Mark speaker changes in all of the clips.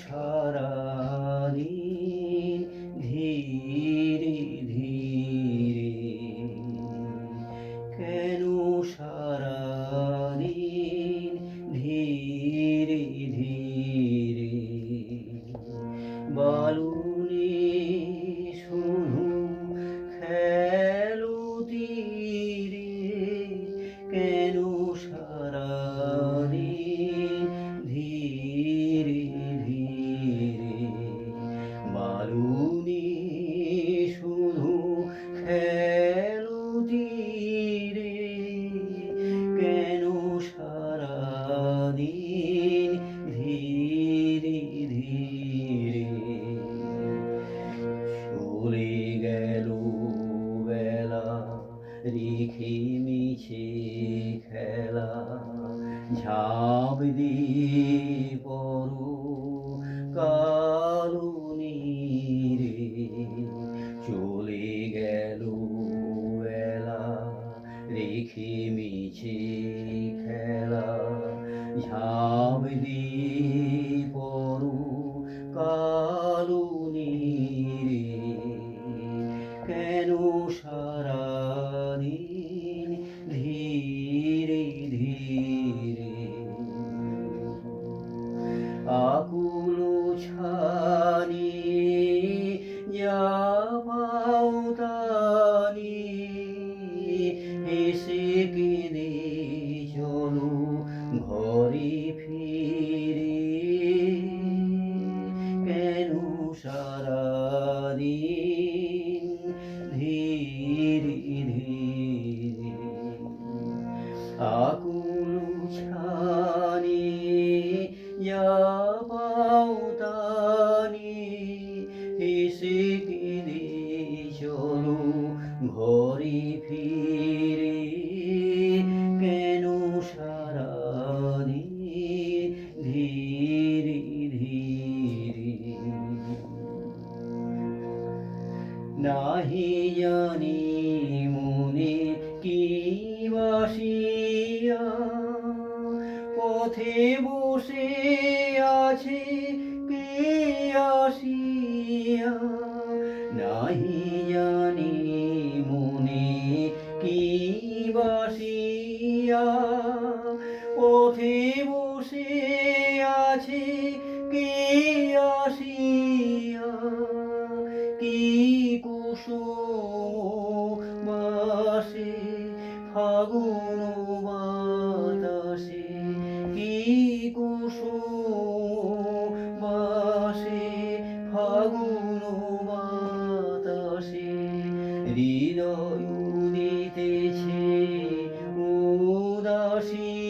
Speaker 1: সারাদিন ধীরে ধীরে, কেন সারাদিন ধীরে ধীরে, বালুনি শুধু খেলো তীরে, কেন সারাদিন ধীরে ধীরে, বালুনি শুধু খেলো তীরে, কেন সারাদিন ধীরে ধীরে, চলে গেল বেলা রেখে মিছে খেলা, ঝাঁপ দিয়ে পড়ো কালো নীরে, চলে গেল বেলা রেখে মিছে খেলা, ঝাঁপ দিয়ে পড়ো কালো নীরে, কেন সারাদিন ধীরে ধীরে, আকুল ছানি যা পাও তা নিয়ে হেসে কেঁদে চলো ঘরে ফিরে, কেন সারাদিন ধীরে ধীরে, আকুল ছানি যা পাও তা নিয়ে হেসে কেঁদে চলো ঘরে ফিরে, কেন সারাদিন ধীরে ধীরে, নাহি জানি মনে কি বাসিয়া পথে বসে আছে কে আসিয়া, নাহি জানি মনে কি বাসিয়া পথে বসে আছে কে আসিয়া, কি কুসুম বাসে ফাগুন বাতাসে, কি কুসুম বাসে ফাগুন বাতাসে, হৃদয় দিতেছে উদাসিয়া,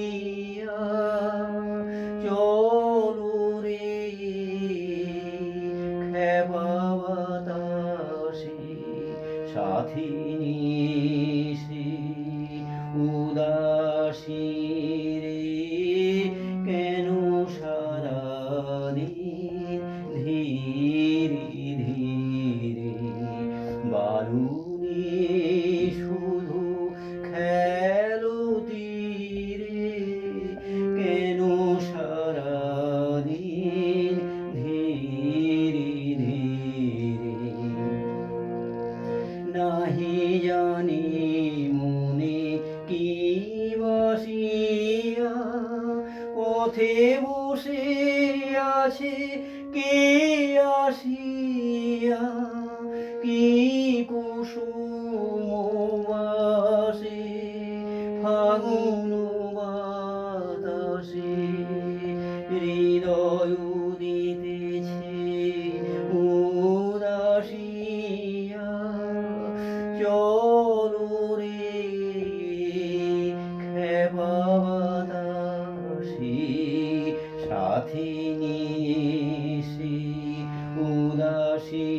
Speaker 1: চলো রে খেপা বাতাসে সাথী নিশি উদাসী রে, কেন সারাদিন ধীরে ধীরে, বালুনি শুধু খেলো তীরে, কেন সারাদিন ধীরে ধীরে, নাহি জানি মনে কি বাসিয়া পথে বসে আছে কে আসিয়া, কি কুসুম বাসে ফাগুন বাতাসে, হৃদয় দিতেছে উদাসিয়া, চলো রে খেপা বাতাসে সাথী নিশি উদাসী।